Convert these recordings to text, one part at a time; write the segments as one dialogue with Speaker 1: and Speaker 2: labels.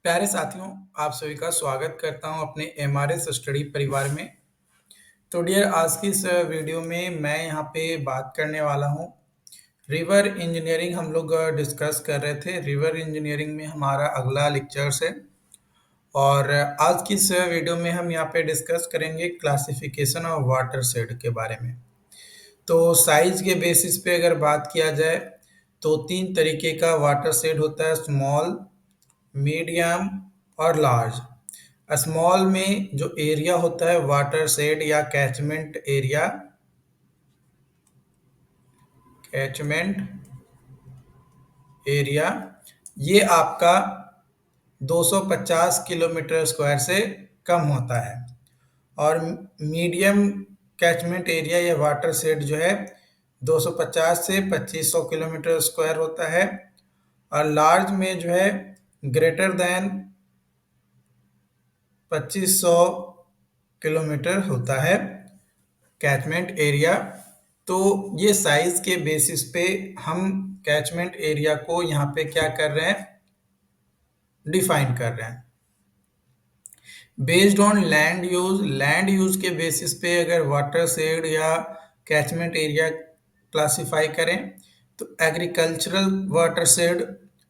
Speaker 1: प्यारे साथियों, आप सभी का स्वागत करता हूं अपने एमआरएस स्टडी परिवार में। तो डियर, आज की इस वीडियो में मैं यहां पे बात करने वाला हूं। रिवर इंजीनियरिंग हम लोग डिस्कस कर रहे थे। रिवर इंजीनियरिंग में हमारा अगला लेक्चर्स है और आज की इस वीडियो में हम यहां पे डिस्कस करेंगे क्लासिफिकेशन ऑफ वाटर शेड के बारे में। तो साइज के बेसिस पे अगर बात किया जाए तो तीन तरीके का वाटर शेड होता है: स्मॉल, मीडियम और लार्ज। स्मॉल में जो एरिया होता है वाटर शेड या कैचमेंट एरिया, ये आपका 250 किलोमीटर स्क्वायर से कम होता है। और मीडियम कैचमेंट एरिया या वाटर शेड जो है 250 से 2500 किलोमीटर स्क्वायर होता है। और लार्ज में जो है ग्रेटर देन 2500 किलोमीटर होता है कैचमेंट एरिया। तो ये साइज के बेसिस पे हम कैचमेंट एरिया को यहाँ पे क्या कर रहे हैं, डिफाइन कर रहे हैं। बेस्ड ऑन लैंड यूज के बेसिस पे अगर वाटर शेड या कैचमेंट एरिया क्लासिफाई करें तो agricultural watershed,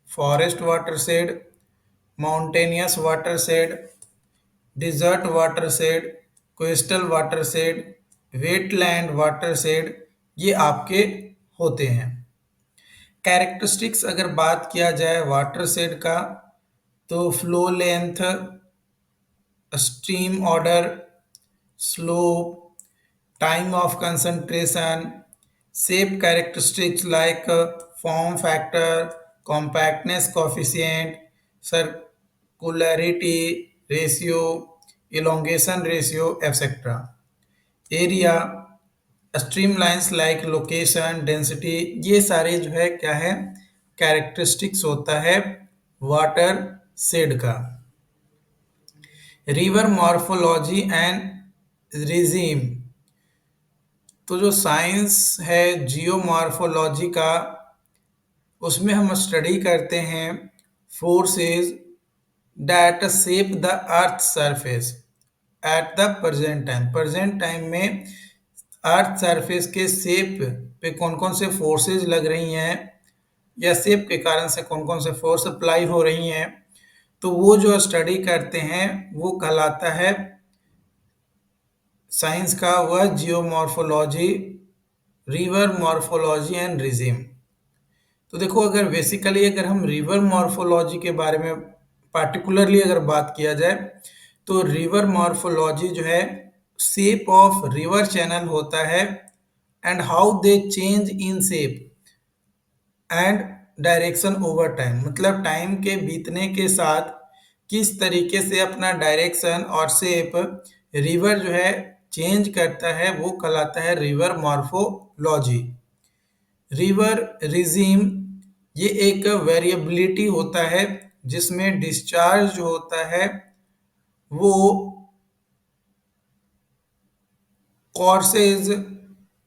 Speaker 1: forest watershed, mountainous watershed, desert watershed, coastal watershed, wetland watershed, ये आपके होते हैं। कैरेक्टरिस्टिक्स अगर बात किया जाए वाटर शेड का तो flow length, stream order, slope, time of concentration, shape characteristics like form factor, compactness coefficient, circularity ratio, elongation ratio etcetera. Area, stream lines like location, density, ये सारे जो है क्या है, कैरेक्टरिस्टिक्स होता है वाटर शेड का। रिवर मॉर्फोलॉजी एंड रिजीम, तो जो साइंस है जियोमॉर्फोलॉजी का, उसमें हम स्टडी करते हैं forces that shape the earth surface at the present time में अर्थ सरफेस के शेप पे कौन कौन से फोर्सेस लग रही हैं या शेप के कारण से कौन कौन से फोर्स अप्लाई हो रही हैं, तो वो जो स्टडी करते हैं वो कहलाता है साइंस का वह geomorphology, river morphology and regime. तो देखो, अगर बेसिकली अगर हम रिवर मॉर्फोलॉजी के बारे में पार्टिकुलरली अगर बात किया जाए तो रिवर मॉर्फोलॉजी जो है शेप ऑफ रिवर चैनल होता है and how they change in shape and direction over time. मतलब टाइम के बीतने के साथ किस तरीके से अपना डायरेक्शन और शेप रिवर जो है चेंज करता है, वो कहलाता है रिवर मॉर्फोलॉजी। रिवर रिजीम, ये एक वेरिएबिलिटी होता है जिसमें डिस्चार्ज जो होता है वो कोर्सेज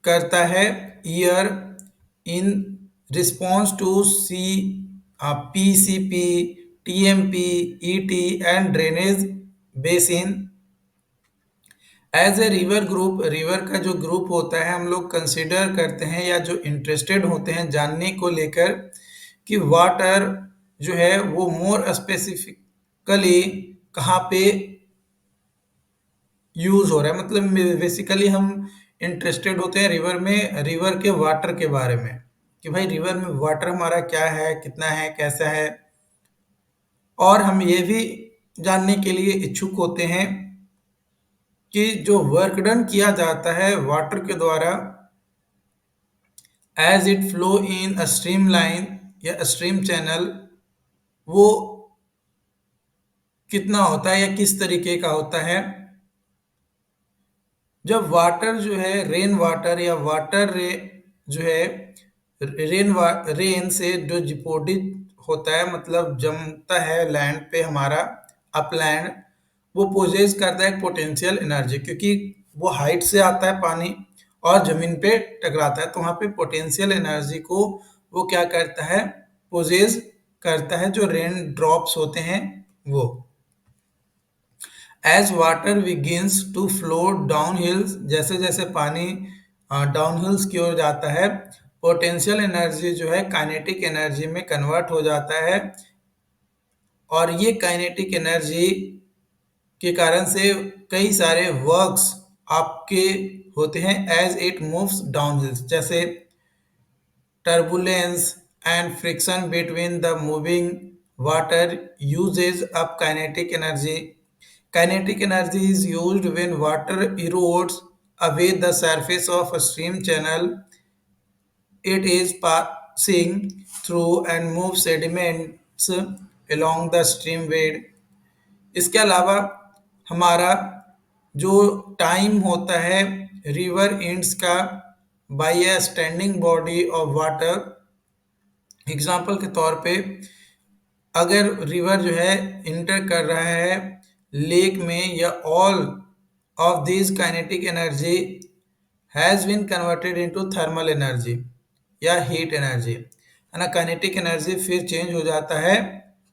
Speaker 1: करता है year in response to PCP, TMP, ET and drainage basin. As a river group, river का जो ग्रुप होता है हम लोग कंसिडर करते हैं या जो इंटरेस्टेड होते हैं जानने को लेकर कि वाटर जो है वो मोर स्पेसिफिकली कहाँ पे यूज हो रहा है। मतलब बेसिकली हम इंटरेस्टेड होते हैं रिवर में, रिवर के वाटर के बारे में, कि भाई रिवर में वाटर हमारा क्या है, कितना है, कैसा है। और हम ये भी जानने के लिए इच्छुक होते हैं कि जो वर्क डन किया जाता है वाटर के द्वारा as it flow in a stream line या स्ट्रीम चैनल, वो कितना होता है या किस तरीके का होता है। जब वाटर जो है रेन वाटर या वाटर रे जो है रेन से जो डिपोजिट होता है, मतलब जमता है लैंड पे हमारा अपलैंड, वो पोजेस करता है पोटेंशियल एनर्जी, क्योंकि वो हाइट से आता है पानी और जमीन पे टकराता है, तो वहाँ पे पोटेंशियल एनर्जी को वो क्या करता है, पोजेस करता है। जो रेन ड्रॉप्स होते हैं वो as water begins to flow down hills, जैसे जैसे पानी डाउन हिल्स की ओर जाता है, पोटेंशियल एनर्जी जो है काइनेटिक एनर्जी में कन्वर्ट हो जाता है, और ये काइनेटिक एनर्जी के कारण से कई सारे वर्क्स आपके होते हैं as it moves down hills, जैसे turbulence and friction between the moving water uses up kinetic energy. Kinetic energy is used when water erodes away the surface of a stream channel it is passing through and moves sediments along the stream bed. इसके अलावा हमारा जो time होता है river ends का by a standing body of water, example के तौर पे अगर रिवर जो है इंटर कर रहा है लेक में, या all of this kinetic energy has been converted into thermal energy या हीट एनर्जी, है ना, काइनेटिक एनर्जी फिर चेंज हो जाता है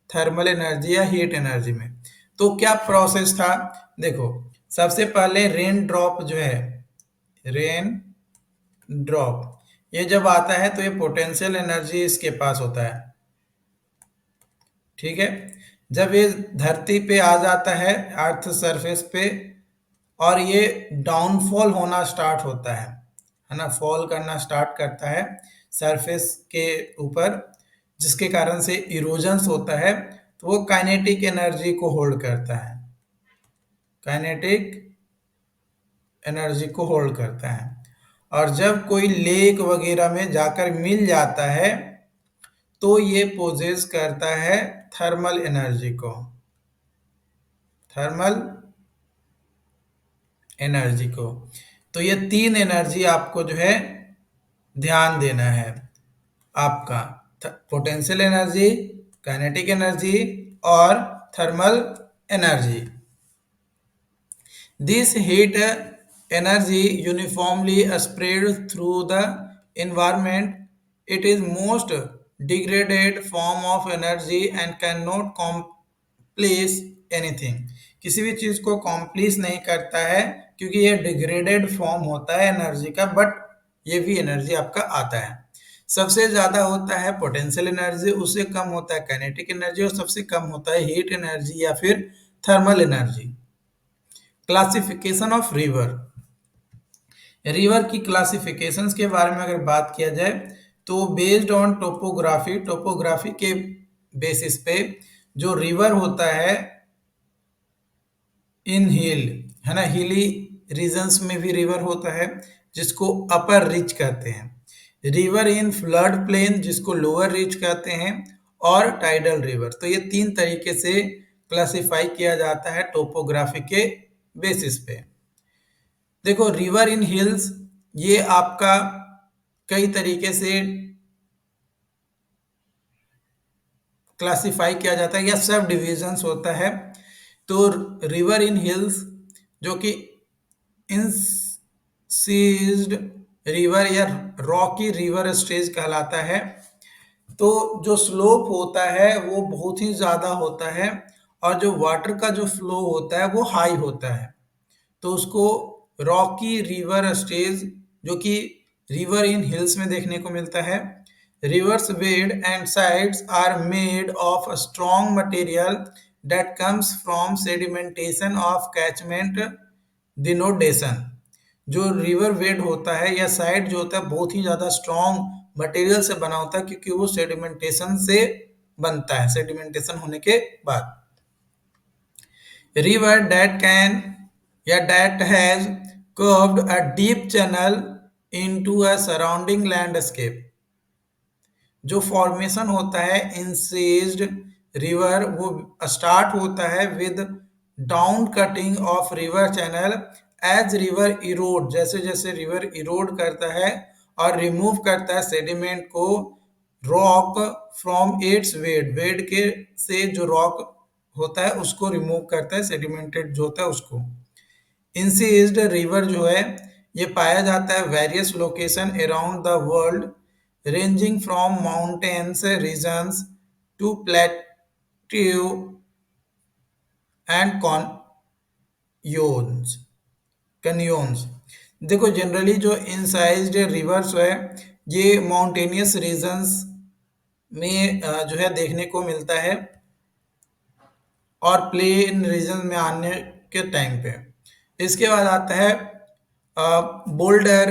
Speaker 1: थर्मल एनर्जी या हीट एनर्जी में। तो क्या प्रोसेस था, देखो सबसे पहले रेन ड्रॉप जो है, रेन ड्रॉप ये जब आता है तो ये पोटेंशियल एनर्जी इसके पास होता है, ठीक है। जब ये धरती पे आ जाता है अर्थ सरफेस पे, और ये डाउनफॉल होना स्टार्ट होता है ना, फॉल करना स्टार्ट करता है सरफेस के ऊपर, जिसके कारण से इरोजन्स होता है, तो वो काइनेटिक एनर्जी को होल्ड करता है, काइनेटिक एनर्जी को होल्ड करता है। और जब कोई लेक वगैरह में जाकर मिल जाता है तो ये पोजेस करता है थर्मल एनर्जी को, थर्मल एनर्जी को। तो ये तीन एनर्जी आपको जो है ध्यान देना है, आपका पोटेंशियल एनर्जी, काइनेटिक एनर्जी और thermal energy. This heat energy uniformly spread through the environment. It is most degraded form of energy and cannot accomplish anything. किसी भी चीज को कॉम्प्लीस नहीं करता है क्योंकि ये डिग्रेडेड फॉर्म होता है एनर्जी का, बट ये भी एनर्जी आपका आता है। सबसे ज्यादा होता है पोटेंशियल एनर्जी, उससे कम होता है काइनेटिक एनर्जी, और सबसे कम होता है हीट एनर्जी या फिर thermal energy. Classification of river, river की क्लासिफिकेशंस के बारे में अगर बात किया जाए तो बेस्ड ऑन टोपोग्राफी, टोपोग्राफी के बेसिस पे जो रिवर होता है इन हिल, है ना, हिली रीजन्स में भी रिवर होता है जिसको अपर रिच कहते हैं, रिवर इन फ्लड प्लेन जिसको लोअर रिच कहते हैं, और टाइडल रिवर। तो ये तीन तरीके से क्लासिफाई किया जाता है टोपोग्राफी के बेसिस पे। देखो रिवर इन हिल्स ये आपका कई तरीके से क्लासिफाई किया जाता है या सब डिविजन्स होता है। तो रिवर इन हिल्स जो कि इंसीज्ड रिवर या रॉकी रिवर स्टेज कहलाता है, तो जो स्लोप होता है वो बहुत ही ज्यादा होता है, और जो वाटर का जो फ्लो होता है वो हाई होता है, तो उसको रॉकी रिवर स्टेज जो कि रिवर इन हिल्स में देखने को मिलता है। River's bed and sides are made of strong material that comes from sedimentation of catchment denudation. जो रिवर बेड होता है या साइड जो होता है बहुत ही ज्यादा स्ट्रॉन्ग मटेरियल से बना होता है, क्योंकि वो सेडिमेंटेशन से बनता है, सेडिमेंटेशन होने के बाद। River that can, yeah, that has curved a deep channel into a surrounding landscape. जो फॉर्मेशन होता है इंसेज्ड रिवर वो स्टार्ट होता है with down cutting of river channel as river erode, जैसे जैसे रिवर इरोड करता है और रिमूव करता है सेडिमेंट को, रॉक फ्रॉम इट्स वेड, वेड के से जो रॉक होता है उसको रिमूव करता है, सेडिमेंटेड जो होता है उसको। इंसीज्ड रिवर जो है ये पाया जाता है various location around the world, ranging from mountains regions to plateau and canyons canyons. देखो जनरली जो इंसाइज्ड रिवर्स है ये माउंटेनियस रीजन्स में जो है देखने को मिलता है और प्लेन रीजन में आने के टाइम पे। इसके बाद आता है boulder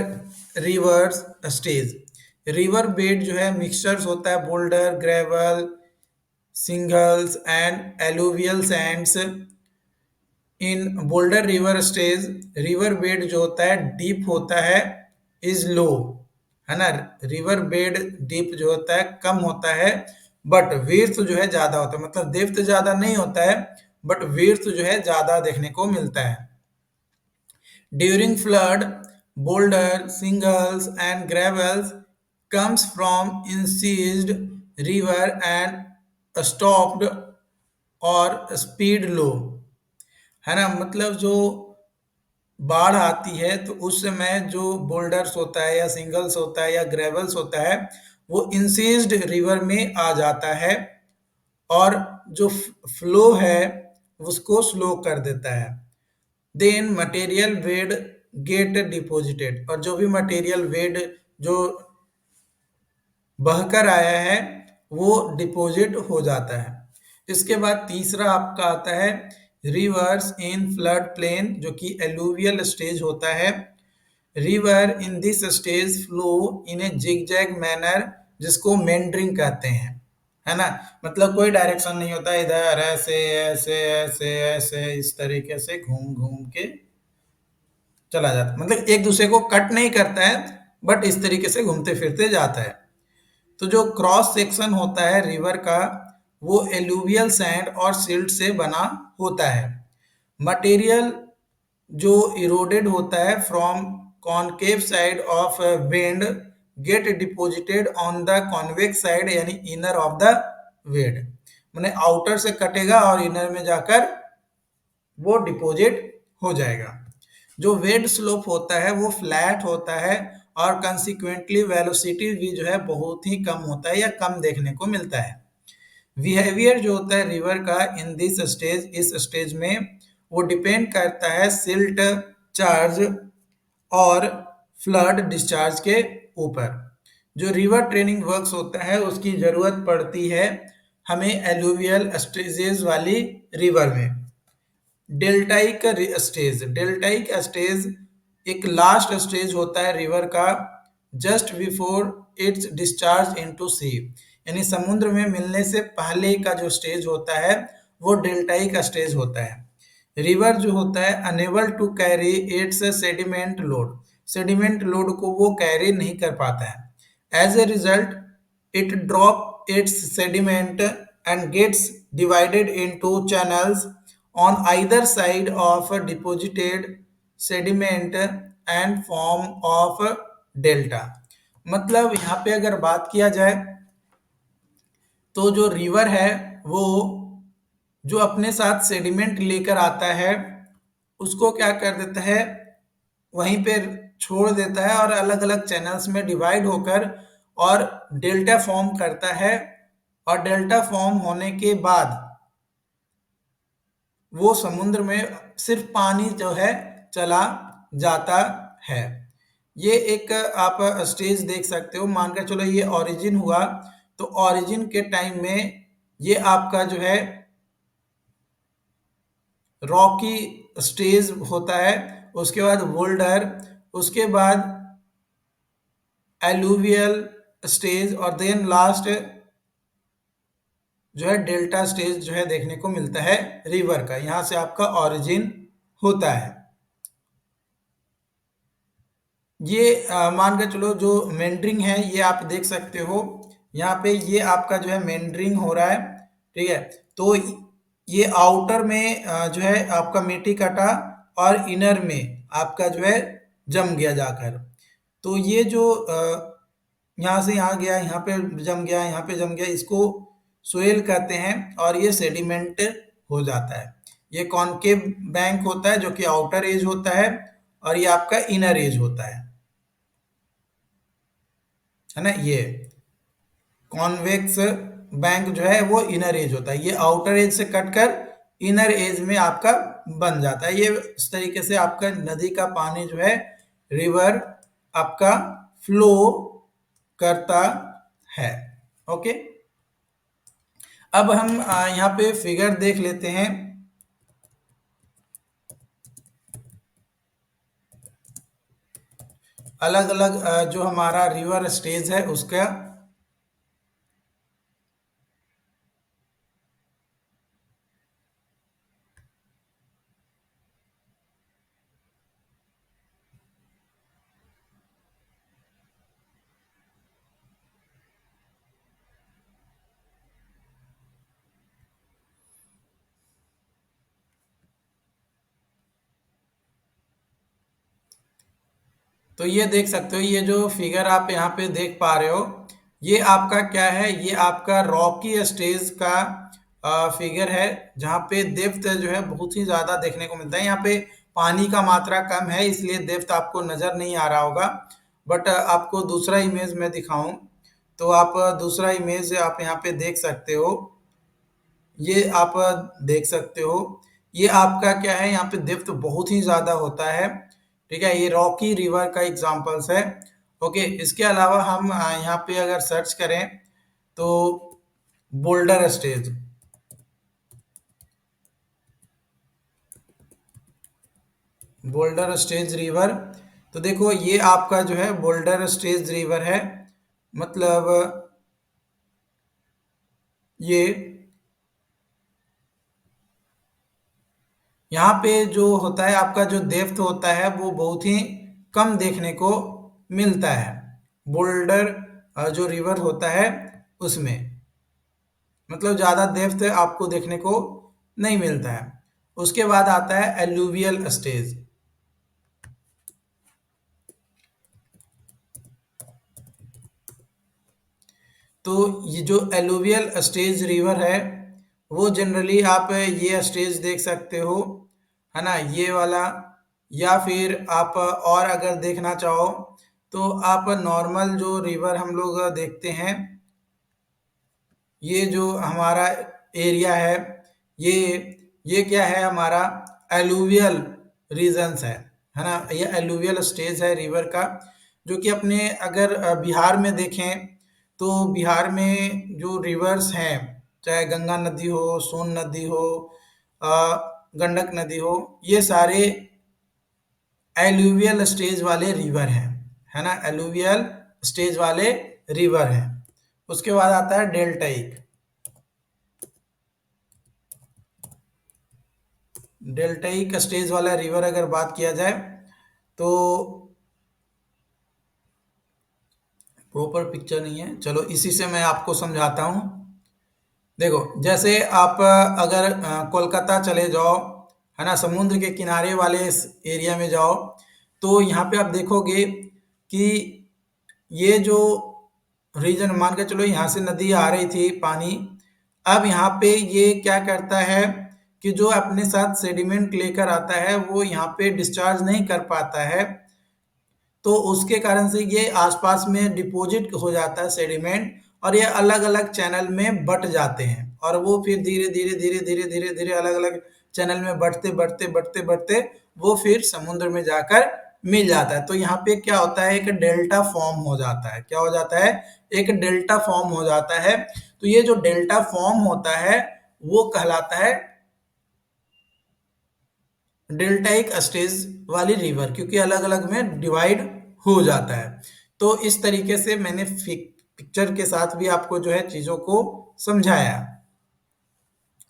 Speaker 1: reverse stage. River bed जो है मिक्सचर्स होता है boulder gravel singles and alluvial Sands. In boulder river stage river bed जो होता है डीप होता है इज लो, है ना। रिवर बेड डीप जो होता है कम होता है बट विड्थ जो है ज्यादा होता है, मतलब डेप्थ ज्यादा नहीं होता है बट विड्थ जो है ज्यादा देखने को मिलता है। During flood boulder singles and gravels comes from incised river and stopped और स्पीड लो, है ना। मतलब जो बाढ़ आती है तो उस समय जो बोल्डर्स होता है या सिंगल्स होता है या ग्रेवल्स होता है वो इंसीज्ड रिवर में आ जाता है और जो फ्लो है उसको स्लो कर देता है। Then material weight get deposited, और जो भी मटेरियल वेट जो बहकर आया है वो डिपॉजिट हो जाता है। इसके बाद तीसरा आपका आता है रिवर्स इन फ्लड प्लेन जो कि एलुवियल स्टेज होता है। River in this stage flow in A zigzag manner जिसको मेंडरिंग कहते हैं, है ना। मतलब कोई डायरेक्शन नहीं होता, इधर ऐसे ऐसे ऐसे ऐसे इस तरीके से घूम घूम के चला जाता है, मतलब एक दूसरे को कट नहीं करता है बट इस तरीके से घूमते फिरते जाता है। तो जो क्रॉस सेक्शन होता है रिवर का वो एलुवियल सैंड और सिल्ट से बना होता है। मटेरियल जो इरोडेड होता है from concave side of bend get deposited on the convex side यानी इनर ऑफ द वेड, मैंने आउटर से कटेगा और इनर में जाकर वो डिपॉजिट हो जाएगा। जो वेड स्लोप होता है वो फ्लैट होता है और कंसिक्वेंटली वेलोसिटी भी जो है बहुत ही कम होता है या कम देखने को मिलता है। बिहेवियर जो होता है रिवर का इन दिस स्टेज इस स्टेज में वो डिपेंड करता है सिल्ट चार्ज और फ्लड डिस्चार्ज के ऊपर। जो रिवर ट्रेनिंग वर्क्स होता है उसकी जरूरत पड़ती है हमें एलुवियल स्टेजेस वाली रिवर में। डेल्टाइक स्टेज, डेल्टाइक स्टेज एक लास्ट स्टेज होता है रिवर का just before its discharge into sea, यानी समुद्र में मिलने से पहले का जो स्टेज होता है वो डेल्टाइक स्टेज होता है। रिवर जो होता है unable to carry its sediment load, sediment load को वो कैरी नहीं कर पाता है। As a result it drop its sediment and gets divided into channels on either side of a deposited sediment and form of delta। मतलब यहाँ पे अगर बात किया जाए तो जो रिवर है वो जो अपने साथ सेडिमेंट लेकर आता है उसको क्या कर देता है वहीं पे छोड़ देता है और अलग अलग चैनल्स में डिवाइड होकर और डेल्टा फॉर्म करता है, और डेल्टा फॉर्म होने के बाद वो समुद्र में सिर्फ पानी जो है चला जाता है। ये एक आप स्टेज देख सकते हो, मानकर चलो ये ओरिजिन हुआ तो ओरिजिन के टाइम में ये आपका जो है रॉकी स्टेज होता है, उसके बाद बोल्डर, उसके बाद एलुवियल स्टेज और देन लास्ट जो है डेल्टा स्टेज जो है देखने को मिलता है रिवर का, यहां से आपका ओरिजिन होता है। ये मान के चलो जो मेंडरिंग है ये आप देख सकते हो यहाँ पे, ये आपका जो है मेंडरिंग हो रहा है, ठीक है। तो ये आउटर में जो है आपका मिट्टी कटा और इनर में आपका जो है जम गया जाकर। तो ये जो यहाँ से यहाँ गया, यहाँ पे जम गया, यहाँ पे जम गया, इसको सोयल कहते हैं और ये सेडिमेंट हो जाता है। ये कॉनकेव बैंक होता है जो कि आउटर एज होता है और ये आपका इनर एज होता है ना। ये कॉन्वेक्स बैंक जो है वो इनर एज होता है, ये आउटर एज से कट कर इनर एज में आपका बन जाता है। ये इस तरीके से आपका नदी का पानी जो है, रिवर आपका फ्लो करता है। ओके, अब हम यहाँ पे फिगर देख लेते हैं। अलग अलग जो हमारा रिवर स्टेज है उसका। तो ये देख सकते हो, ये जो फिगर आप यहाँ पे देख पा रहे हो, ये आपका क्या है, ये आपका रॉकी स्टेज का फिगर है, जहाँ पे डेप्थ जो है बहुत ही ज्यादा देखने को मिलता है। यहाँ पे पानी का मात्रा कम है, इसलिए डेप्थ आपको नजर नहीं आ रहा होगा। बट आपको दूसरा इमेज में दिखाऊं तो आप दूसरा इमेज आप यहाँ पे देख सकते हो। ये आप देख सकते हो, ये आपका क्या है, यहाँ पे डेप्थ बहुत ही ज्यादा होता है। ठीक है, ये रॉकी रिवर का एग्जांपल्स है। ओके, इसके अलावा हम यहाँ पे अगर सर्च करें तो boulder stage, boulder stage river, तो देखो ये आपका जो है बोल्डर स्टेज रिवर है। मतलब ये यहाँ पे जो होता है, आपका जो डेप्थ होता है वो बहुत ही कम देखने को मिलता है बोल्डर जो रिवर होता है उसमें। मतलब ज्यादा डेप्थ आपको देखने को नहीं मिलता है। उसके बाद आता है एलुवियल स्टेज। तो ये जो एलुवियल स्टेज रिवर है, वो जनरली आप ये स्टेज देख सकते हो, है ना, ये वाला। या फिर आप और अगर देखना चाहो तो आप नॉर्मल जो रिवर हम लोग देखते हैं, ये जो हमारा एरिया ये ये क्या है, हमारा एलुवियल रीजन्स है ना। ये एलुवियल स्टेज है रिवर का, जो कि अपने अगर बिहार में देखें तो बिहार में जो रिवर्स हैं, चाहे गंगा नदी हो, सोन नदी हो, अ, गंडक नदी हो, ये सारे एलुवियल स्टेज वाले रिवर हैं, है ना, एलुवियल स्टेज वाले रिवर हैं। उसके बाद आता है डेल्टाइक। डेल्टाइक स्टेज वाला रिवर अगर बात किया जाए तो प्रॉपर पिक्चर नहीं है, चलो इसी से मैं आपको समझाता हूँ। देखो, जैसे आप अगर कोलकाता चले जाओ, है ना, समुद्र के किनारे वाले इस एरिया में जाओ, तो यहाँ पे आप देखोगे कि ये जो रीजन, मान के चलो यहाँ से नदी आ रही थी पानी, अब यहाँ पे ये क्या करता है कि जो अपने साथ सेडिमेंट लेकर आता है वो यहाँ पे डिस्चार्ज नहीं कर पाता है, तो उसके कारण से ये आसपास में डिपॉजिट हो जाता है सेडिमेंट, और ये अलग अलग चैनल में बट जाते हैं, और वो फिर धीरे धीरे धीरे धीरे धीरे धीरे अलग अलग चैनल में बढ़ते बढ़ते बढ़ते बढ़ते वो फिर समुद्र में जाकर मिल जाता है। तो यहाँ पे क्या होता है, एक डेल्टा फॉर्म हो जाता है। क्या हो जाता है, एक डेल्टा फॉर्म हो जाता है। तो ये जो डेल्टा फॉर्म होता है वो कहलाता है डेल्टाइक स्टेज वाली रिवर, क्योंकि अलग अलग में डिवाइड हो जाता है। तो इस तरीके से मैंने पिक्चर के साथ भी आपको जो है चीजों को समझाया।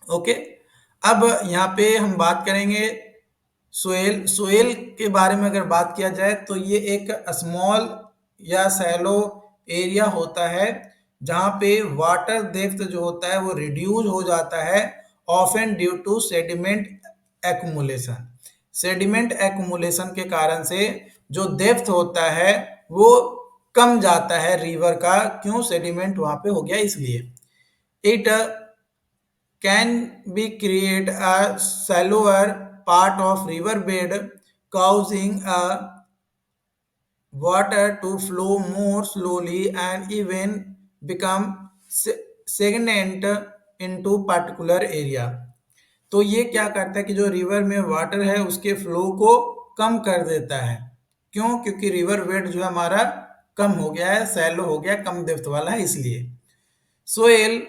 Speaker 1: ओके, अब यहाँ पे हम बात करेंगे सोयल। सोयल के बारे में अगर बात किया जाए तो ये एक स्मॉल या सैलो एरिया होता है, जहाँ पे वाटर डेप्थ जो होता है वो रिड्यूस हो जाता है, often due to sediment accumulation. Sediment accumulation के कारण से जो डेप्थ होता है वो कम जाता है रिवर का। क्यों, सेडिमेंट वहां पे हो गया इसलिए। It can be create a shallower part of river bed, causing a water to flow more slowly and even become stagnant into particular area। तो ये क्या करता है कि जो रिवर में वाटर है उसके फ्लो को कम कर देता है। क्यों? क्योंकि रिवर बेड जो है हमारा कम हो गया है, सैलो हो गया, कम डेप्थ वाला है इसलिए। सोयल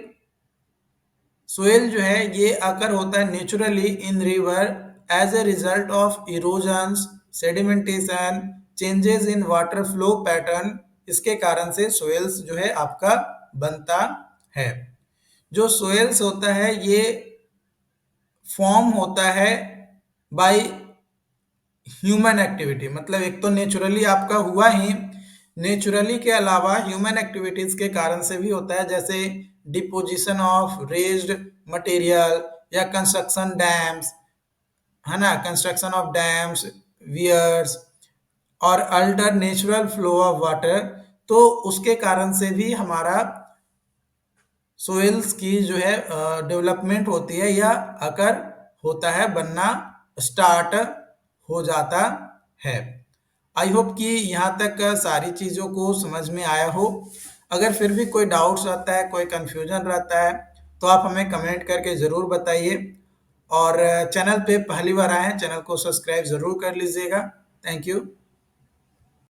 Speaker 1: सोयल जो है ये अकर होता है naturally in river as a result of erosions, sedimentation, changes in water flow pattern. इसके कारण से सोयल्स जो है आपका बनता है। जो सोयल्स होता है ये फॉर्म होता है बाय ह्यूमन एक्टिविटी, मतलब एक तो नेचुरली आपका हुआ ही, नेचुरली के अलावा ह्यूमन एक्टिविटीज के कारण से भी होता है, जैसे डिपोजिशन ऑफ रेज्ड मटेरियल या कंस्ट्रक्शन डैम्स, है ना, कंस्ट्रक्शन ऑफ डैम्स, वियर्स और alter natural flow of water. तो उसके कारण से भी हमारा सोइल्स की जो है डेवलपमेंट होती है या अकर होता है, बनना स्टार्ट हो जाता है। आई होप कि यहाँ तक सारी चीज़ों को समझ में आया हो। अगर फिर भी कोई डाउट्स आता है, कोई कंफ्यूजन रहता है, तो आप हमें कमेंट करके ज़रूर बताइए। और चैनल पे पहली बार आए हैं, चैनल को सब्सक्राइब ज़रूर कर लीजिएगा। Thank you.